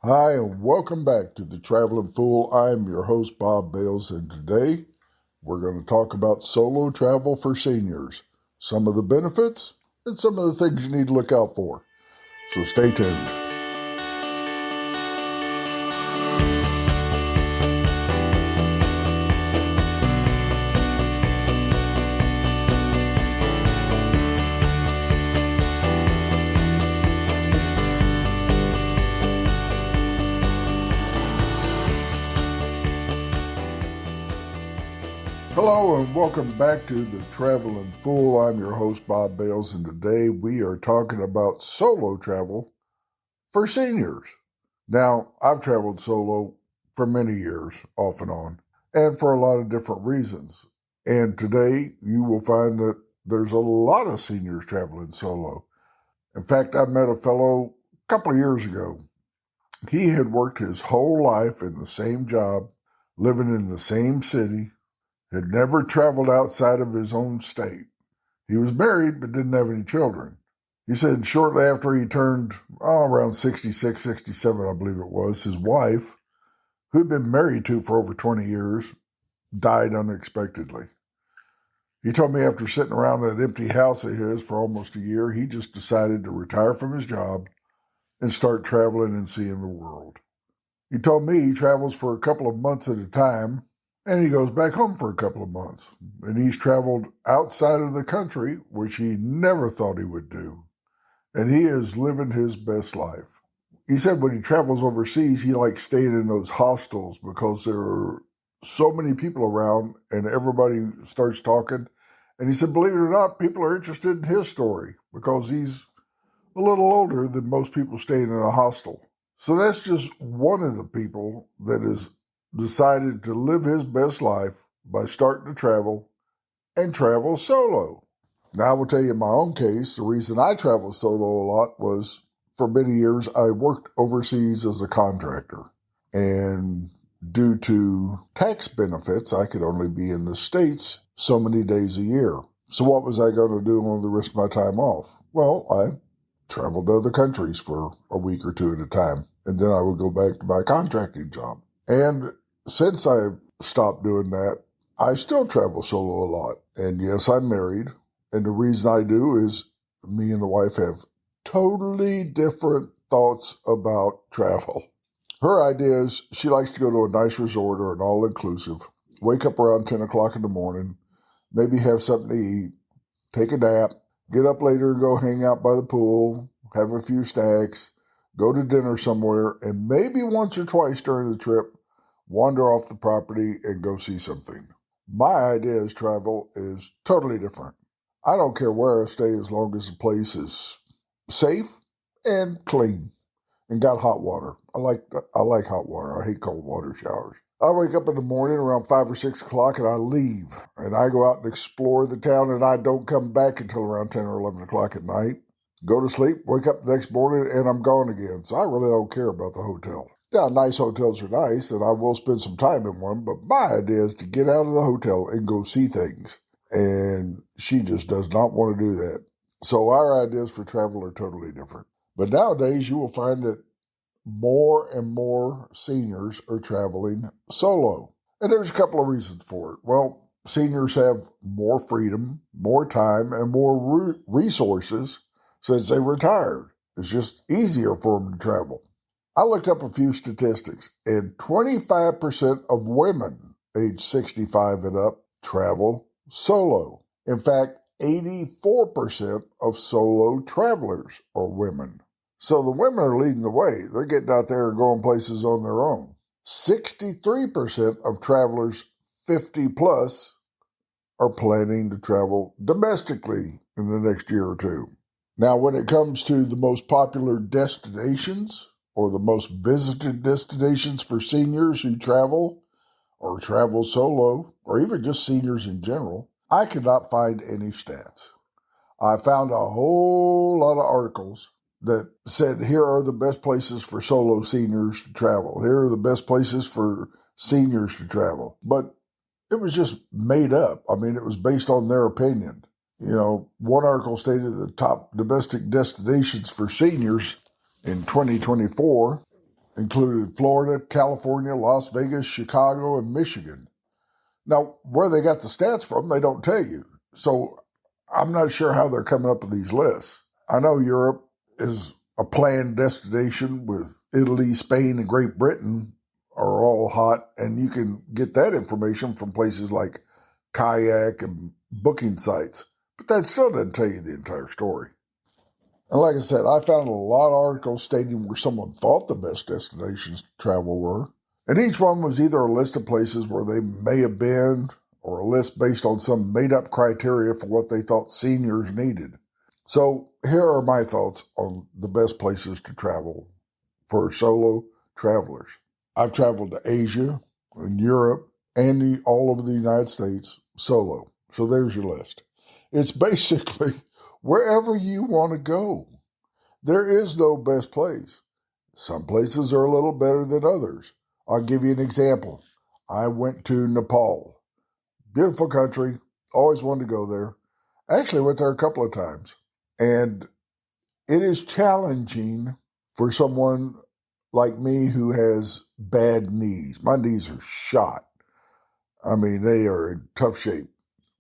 Hi, and welcome back to the Traveling Fool. I'm your host, Bob Bales, and today we're going to talk about solo travel for seniors, some of the benefits, and some of the things you need to look out for. So stay tuned. Hello, and welcome back to the Traveling Fool. I'm your host, Bob Bales, and today we are talking about solo travel for seniors. Now, I've traveled solo for many years, off and on, and for a lot of different reasons. And today you will find that there's a lot of seniors traveling solo. In fact, I met a fellow a couple of years ago. He had worked his whole life in the same job, living in the same city, had never traveled outside of his own state. He was married but didn't have any children. He said shortly after he turned around 66, 67, I believe it was, his wife, who had been married to for over 20 years, died unexpectedly. He told me after sitting around that empty house of his for almost a year, he just decided to retire from his job and start traveling and seeing the world. He told me he travels for a couple of months at a time, and he goes back home for a couple of months. And he's traveled outside of the country, which he never thought he would do. And he is living his best life. He said when he travels overseas, he likes staying in those hostels because there are so many people around and everybody starts talking. And he said, believe it or not, people are interested in his story because he's a little older than most people staying in a hostel. So that's just one of the people that has decided to live his best life by starting to travel and travel solo. Now, I will tell you in my own case, the reason I travel solo a lot was for many years I worked overseas as a contractor. And due to tax benefits, I could only be in the States so many days a year. So what was I going to do on the rest of my time off? Well, I traveled to other countries for a week or two at a time. And then I would go back to my contracting job. And since I stopped doing that, I still travel solo a lot. And yes, I'm married. And the reason I do is me and the wife have totally different thoughts about travel. Her idea is she likes to go to a nice resort or an all-inclusive, wake up around 10 o'clock in the morning, maybe have something to eat, take a nap, get up later and go hang out by the pool, have a few snacks, go to dinner somewhere, and maybe once or twice during the trip, wander off the property and go see something. My idea of travel is totally different. I don't care where I stay as long as the place is safe and clean and got hot water. I like hot water. I hate cold water showers. I wake up in the morning around 5 or 6 o'clock and I leave. And I go out and explore the town and I don't come back until around 10 or 11 o'clock at night. Go to sleep, wake up the next morning, and I'm gone again. So I really don't care about the hotel. Now, nice hotels are nice, and I will spend some time in one, but my idea is to get out of the hotel and go see things. And she just does not want to do that. So our ideas for travel are totally different. But nowadays, you will find that more and more seniors are traveling solo. And there's a couple of reasons for it. Well, seniors have more freedom, more time, and more resources since they retired. It's just easier for them to travel. I looked up a few statistics, and 25% of women age 65 and up travel solo. In fact, 84% of solo travelers are women. So the women are leading the way. They're getting out there and going places on their own. 63% of travelers 50 plus are planning to travel domestically in the next year or two. Now, when it comes to the most popular destinations or the most visited destinations for seniors who travel or travel solo, or even just seniors in general, I could not find any stats. I found a whole lot of articles that said, here are the best places for solo seniors to travel. Here are the best places for seniors to travel. But it was just made up. I mean, it was based on their opinion. You know, one article stated the top domestic destinations for seniors in 2024, included Florida, California, Las Vegas, Chicago, and Michigan. Now, where they got the stats from, they don't tell you. So I'm not sure how they're coming up with these lists. I know Europe is a planned destination with Italy, Spain, and Great Britain are all hot, and you can get that information from places like Kayak and booking sites. But that still doesn't tell you the entire story. And like I said, I found a lot of articles stating where someone thought the best destinations to travel were. And each one was either a list of places where they may have been or a list based on some made-up criteria for what they thought seniors needed. So here are my thoughts on the best places to travel for solo travelers. I've traveled to Asia and Europe and all over the United States solo. So there's your list. It's basically wherever you want to go. There is no best place. Some places are a little better than others. I'll give you an example. I went to Nepal. Beautiful country. Always wanted to go there. Actually went there a couple of times. And it is challenging for someone like me who has bad knees. My knees are shot. I mean, they are in tough shape.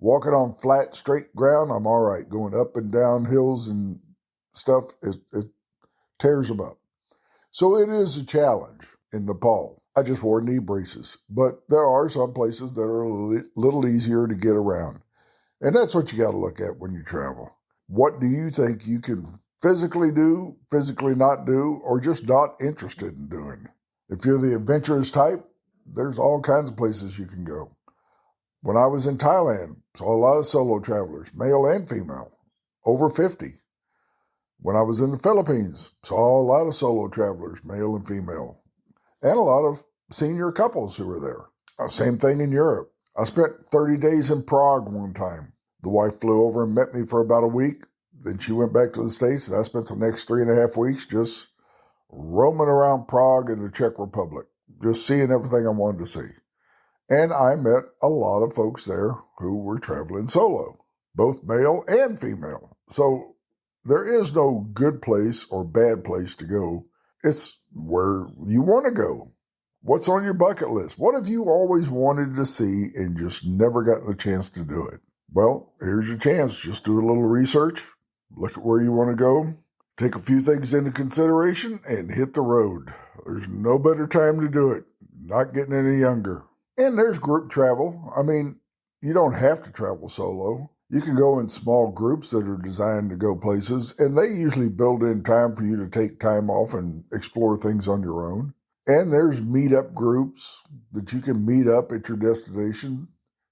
Walking on flat, straight ground, I'm all right. Going up and down hills and stuff, it tears them up. So it is a challenge in Nepal. I just wore knee braces. But there are some places that are a little easier to get around. And that's what you got to look at when you travel. What do you think you can physically do, physically not do, or just not interested in doing? If you're the adventurous type, there's all kinds of places you can go. When I was in Thailand, saw a lot of solo travelers, male and female, over 50. When I was in the Philippines, saw a lot of solo travelers, male and female, and a lot of senior couples who were there. Same thing in Europe. I spent 30 days in Prague one time. The wife flew over and met me for about a week. Then she went back to the States, and I spent the next 3.5 weeks just roaming around Prague and the Czech Republic, just seeing everything I wanted to see. And I met a lot of folks there who were traveling solo, both male and female. So there is no good place or bad place to go. It's where you want to go. What's on your bucket list? What have you always wanted to see and just never gotten the chance to do it? Well, here's your chance. Just do a little research, look at where you want to go, take a few things into consideration, and hit the road. There's no better time to do it. Not getting any younger. And there's group travel. I mean, you don't have to travel solo. You can go in small groups that are designed to go places, and they usually build in time for you to take time off and explore things on your own. And there's meetup groups that you can meet up at your destination.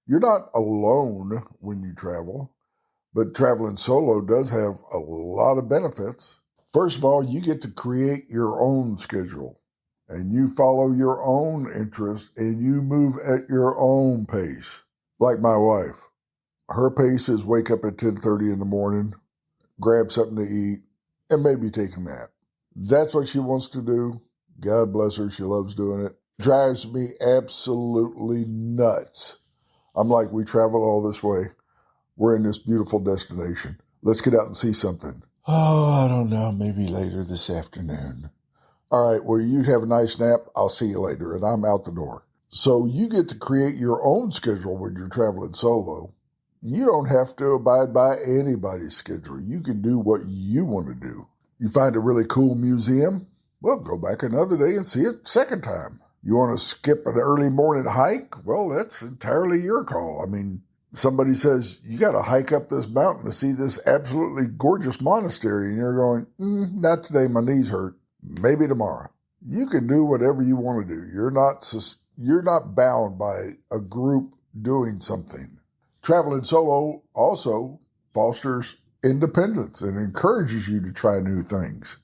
You're not alone when you travel, but traveling solo does have a lot of benefits. First of all, you get to create your own schedule, and you follow your own interests, and you move at your own pace. Like my wife, her pace is wake up at 10:30 in the morning, grab something to eat, and maybe take a nap. That's what she wants to do. God bless her, she loves doing it. Drives me absolutely nuts. I'm like, we traveled all this way. We're in this beautiful destination. Let's get out and see something. Oh, I don't know, maybe later this afternoon. All right, well, you have a nice nap. I'll see you later, and I'm out the door. So you get to create your own schedule when you're traveling solo. You don't have to abide by anybody's schedule. You can do what you want to do. You find a really cool museum? Well, go back another day and see it second time. You want to skip an early morning hike? Well, that's entirely your call. I mean, somebody says, you got to hike up this mountain to see this absolutely gorgeous monastery. And you're going, not today, my knees hurt. Maybe tomorrow. You can do whatever you want to do. You're not bound by a group doing something. Traveling solo also fosters independence and encourages you to try new things.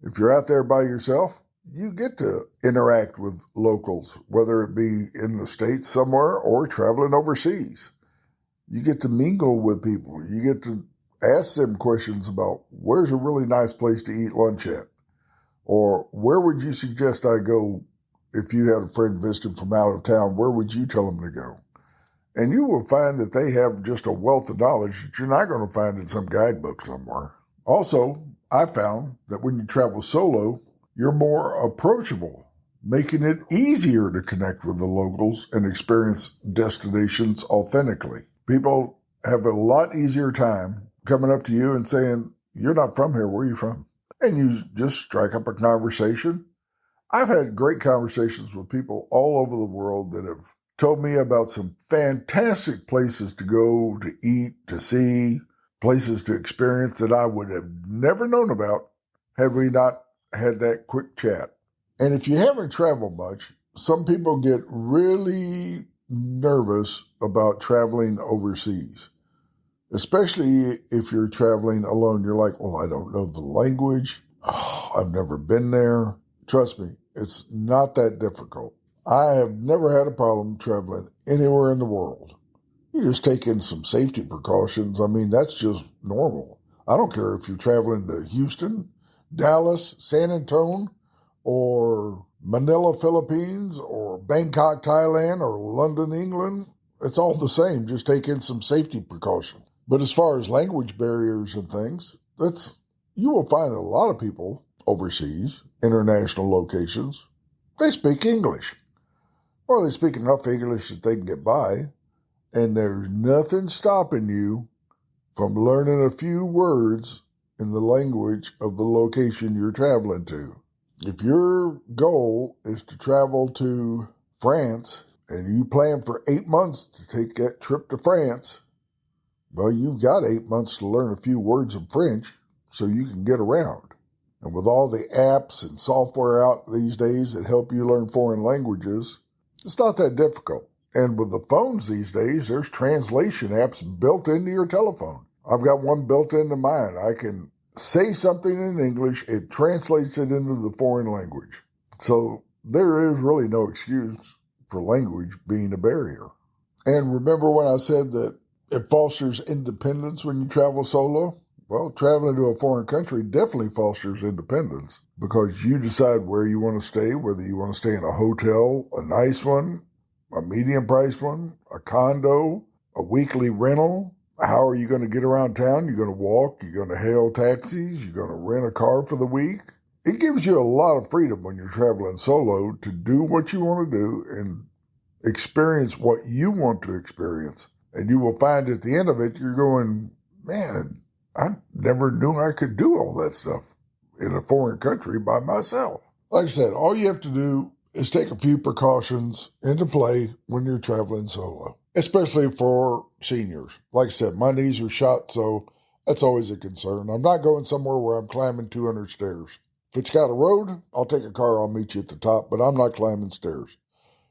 If you're out there by yourself, you get to interact with locals, whether it be in the States somewhere or traveling overseas. You get to mingle with people. You get to ask them questions about where's a really nice place to eat lunch at? Or where would you suggest I go if you had a friend visiting from out of town? Where would you tell them to go? And you will find that they have just a wealth of knowledge that you're not going to find in some guidebook somewhere. Also, I found that when you travel solo, You're more approachable, making it easier to connect with the locals and experience destinations authentically. People have a lot easier time coming up to you and saying, "You're not from here, where are you from?" And you just strike up a conversation. I've had great conversations with people all over the world that have told me about some fantastic places to go, to eat, to see, places to experience that I would have never known about had we not had that quick chat. And if you haven't traveled much, some people get really nervous about traveling overseas, especially if you're traveling alone. You're like, well, I don't know the language. Oh, I've never been there. Trust me, it's not that difficult. I have never had a problem traveling anywhere in the world. You just take in some safety precautions. I mean, that's just normal. I don't care if you're traveling to Houston, Dallas, San Antonio, or Manila, Philippines, or Bangkok, Thailand, or London, England. It's all the same. Just take in some safety precautions. But as far as language barriers and things, you will find a lot of people overseas, international locations, they speak English. Or they speak enough English that they can get by. And there's nothing stopping you from learning a few words in the language of the location you're traveling to. If your goal is to travel to France and you plan for 8 months to take that trip to France, well, you've got 8 months to learn a few words of French so you can get around. And with all the apps and software out these days that help you learn foreign languages, it's not that difficult. And with the phones these days, there's translation apps built into your telephone. I've got one built into mine. I can say something in English, it translates it into the foreign language. So there is really no excuse for language being a barrier. And remember when I said that it fosters independence when you travel solo? Well, traveling to a foreign country definitely fosters independence because you decide where you want to stay, whether you want to stay in a hotel, a nice one, a medium-priced one, a condo, a weekly rental. How are you going to get around town? You're going to walk, you're going to hail taxis, you're going to rent a car for the week. It gives you a lot of freedom when you're traveling solo to do what you want to do and experience what you want to experience. And you will find at the end of it, you're going, man, I never knew I could do all that stuff in a foreign country by myself. Like I said, all you have to do is take a few precautions into play when you're traveling solo, especially for seniors. Like I said, my knees are shot, so that's always a concern. I'm not going somewhere where I'm climbing 200 stairs. If it's got a road, I'll take a car, I'll meet you at the top, but I'm not climbing stairs.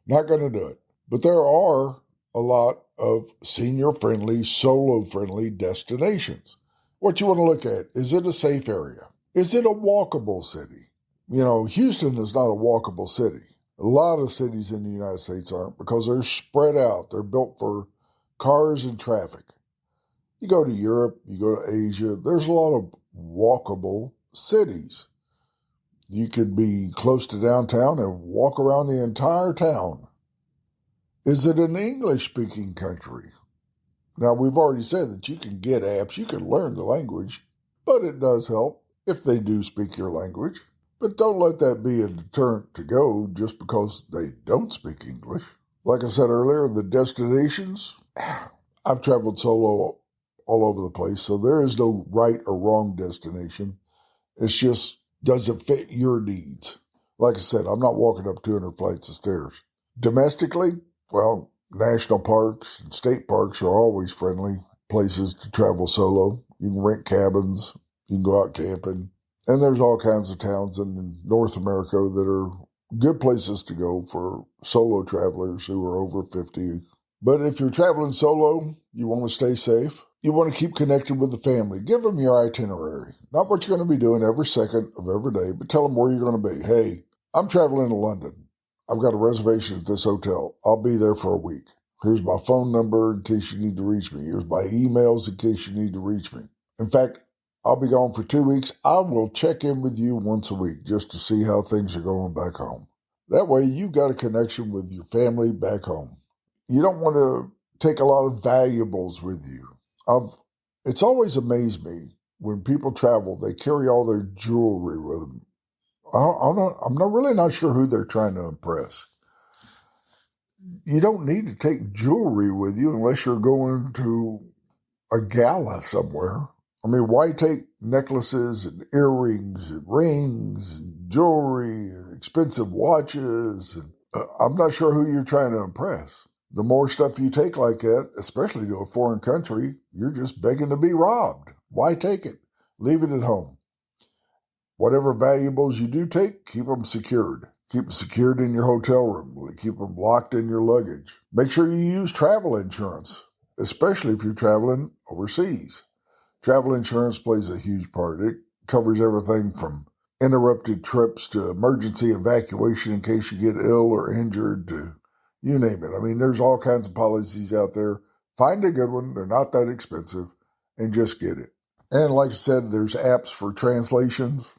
Not going to do it. But there are a lot of senior-friendly, solo-friendly destinations. What you want to look at, is it a safe area? Is it a walkable city? You know, Houston is not a walkable city. A lot of cities in the United States aren't because they're spread out. They're built for cars and traffic. You go to Europe, you go to Asia, there's a lot of walkable cities. You could be close to downtown and walk around the entire town. Is it an English-speaking country? Now, we've already said that you can get apps, you can learn the language, but it does help if they do speak your language. But don't let that be a deterrent to go just because they don't speak English. Like I said earlier, the destinations, I've traveled solo all over the place, so there is no right or wrong destination. It's just, does it fit your needs? Like I said, I'm not walking up 200 flights of stairs. Domestically, well, national parks and state parks are always friendly places to travel solo. You can rent cabins, you can go out camping, and there's all kinds of towns in North America that are good places to go for solo travelers who are over 50. But if you're traveling solo, you want to stay safe. You want to keep connected with the family. Give them your itinerary. Not what you're going to be doing every second of every day, but tell them where you're going to be. Hey, I'm traveling to London. I've got a reservation at this hotel. I'll be there for a week. Here's my phone number in case you need to reach me. Here's my emails in case you need to reach me. In fact, I'll be gone for 2 weeks. I will check in with you once a week just to see how things are going back home. That way, you've got a connection with your family back home. You don't want to take a lot of valuables with you. It's always amazed me when people travel, they carry all their jewelry with them. I'm really not sure who they're trying to impress. You don't need to take jewelry with you unless you're going to a gala somewhere. I mean, why take necklaces and earrings and rings and jewelry and expensive watches? And I'm not sure who you're trying to impress. The more stuff you take like that, especially to a foreign country, you're just begging to be robbed. Why take it? Leave it at home. Whatever valuables you do take, keep them secured. Keep them secured in your hotel room. Keep them locked in your luggage. Make sure you use travel insurance, especially if you're traveling overseas. Travel insurance plays a huge part. It covers everything from interrupted trips to emergency evacuation in case you get ill or injured to you name it. I mean, there's all kinds of policies out there. Find a good one. They're not that expensive, and just get it. And like I said, there's apps for translations.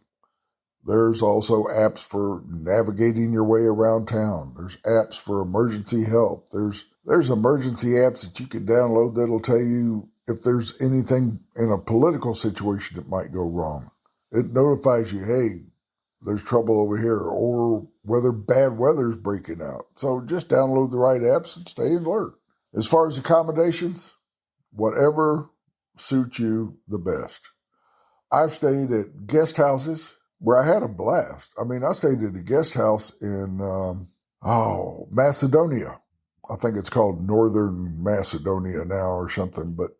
There's also apps for navigating your way around town. There's apps for emergency help. There's emergency apps that you can download that'll tell you if there's anything in a political situation that might go wrong. It notifies you, hey, there's trouble over here, or whether bad weather's breaking out. So just download the right apps and stay alert. As far as accommodations, whatever suits you the best. I've stayed at guest houses where I had a blast. I mean, I stayed at a guest house in, Macedonia. I think it's called Northern Macedonia now or something, but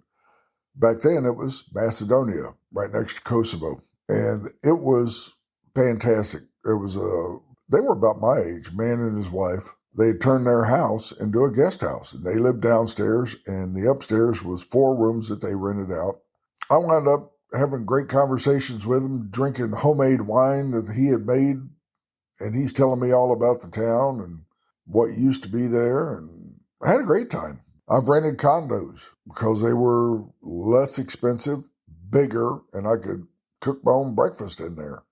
back then it was Macedonia, right next to Kosovo. And it was fantastic. They were about my age, man and his wife. They had turned their house into a guest house. And they lived downstairs, and the upstairs was 4 rooms that they rented out. I wound up having great conversations with him, drinking homemade wine that he had made, and he's telling me all about the town and what used to be there, and I had a great time. I've rented condos because they were less expensive, bigger, and I could cook my own breakfast in there.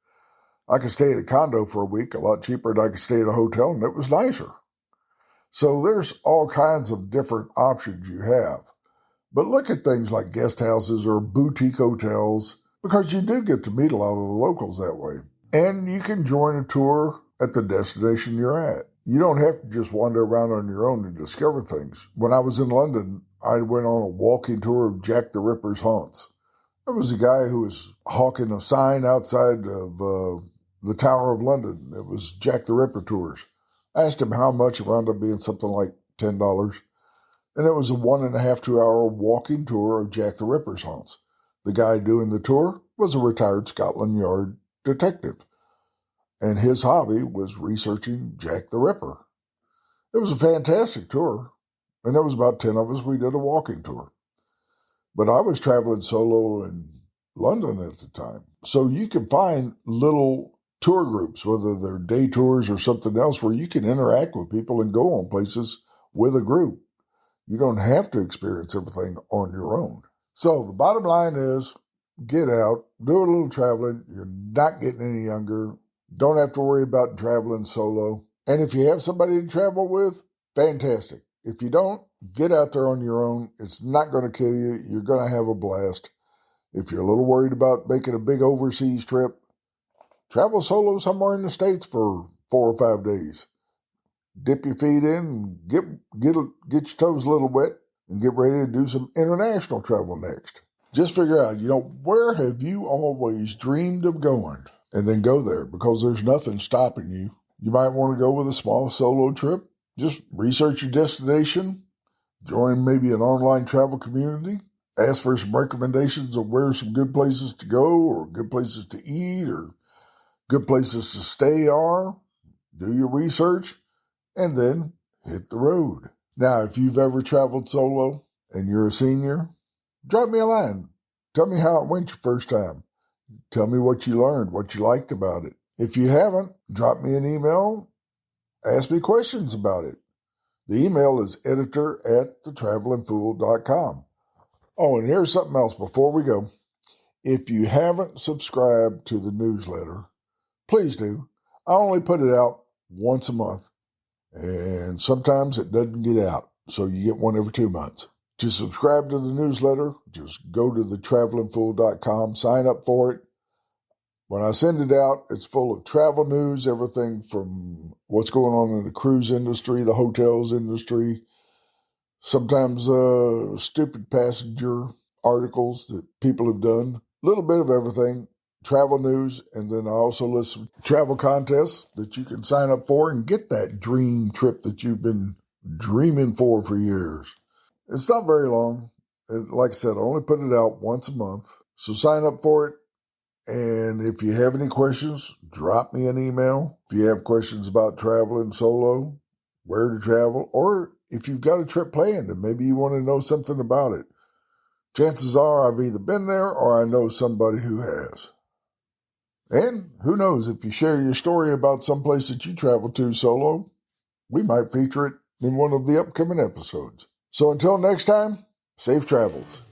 I could stay at a condo for a week, a lot cheaper than I could stay at a hotel, and it was nicer. So there's all kinds of different options you have. But look at things like guest houses or boutique hotels, because you do get to meet a lot of the locals that way. And you can join a tour at the destination you're at. You don't have to just wander around on your own and discover things. When I was in London, I went on a walking tour of Jack the Ripper's haunts. There was a guy who was hawking a sign outside of the Tower of London. It was Jack the Ripper tours. I asked him how much. It wound up being something like $10. And it was a 1.5 to 2 hour walking tour of Jack the Ripper's haunts. The guy doing the tour was a retired Scotland Yard detective, and his hobby was researching Jack the Ripper. It was a fantastic tour, and there was about 10 of us. We did a walking tour. But I was traveling solo in London at the time. So you can find little tour groups, whether they're day tours or something else, where you can interact with people and go on places with a group. You don't have to experience everything on your own. So the bottom line is, get out, do a little traveling. You're not getting any younger. Don't have to worry about traveling solo. And if you have somebody to travel with, fantastic. If you don't, get out there on your own. It's not going to kill you. You're going to have a blast. If you're a little worried about making a big overseas trip, travel solo somewhere in the States for 4 or 5 days. Dip your feet in, get your toes a little wet, and get ready to do some international travel next. Just figure out, where have you always dreamed of going? And then go there, because there's nothing stopping you. You might want to go with a small solo trip. Just research your destination, join maybe an online travel community, ask for some recommendations of where some good places to go, or good places to eat, or good places to stay are. Do your research, and then hit the road. Now, if you've ever traveled solo and you're a senior, drop me a line. Tell me how it went your first time. Tell me what you learned, what you liked about it. If you haven't, drop me an email. Ask me questions about it. The email is editor@thetravelingfool.com. Oh, and here's something else before we go. If you haven't subscribed to the newsletter, please do. I only put it out once a month, and sometimes it doesn't get out, so you get one every 2 months. To subscribe to the newsletter, just go to thetravelingfool.com, sign up for it. When I send it out, it's full of travel news, everything from what's going on in the cruise industry, the hotels industry, sometimes stupid passenger articles that people have done, a little bit of everything, travel news, and then I also list some travel contests that you can sign up for and get that dream trip that you've been dreaming for years. It's not very long. And like I said, I only put it out once a month. So sign up for it. And if you have any questions, drop me an email. If you have questions about traveling solo, where to travel, or if you've got a trip planned and maybe you want to know something about it, chances are I've either been there or I know somebody who has. And who knows, if you share your story about someplace that you travel to solo, we might feature it in one of the upcoming episodes. So until next time, safe travels.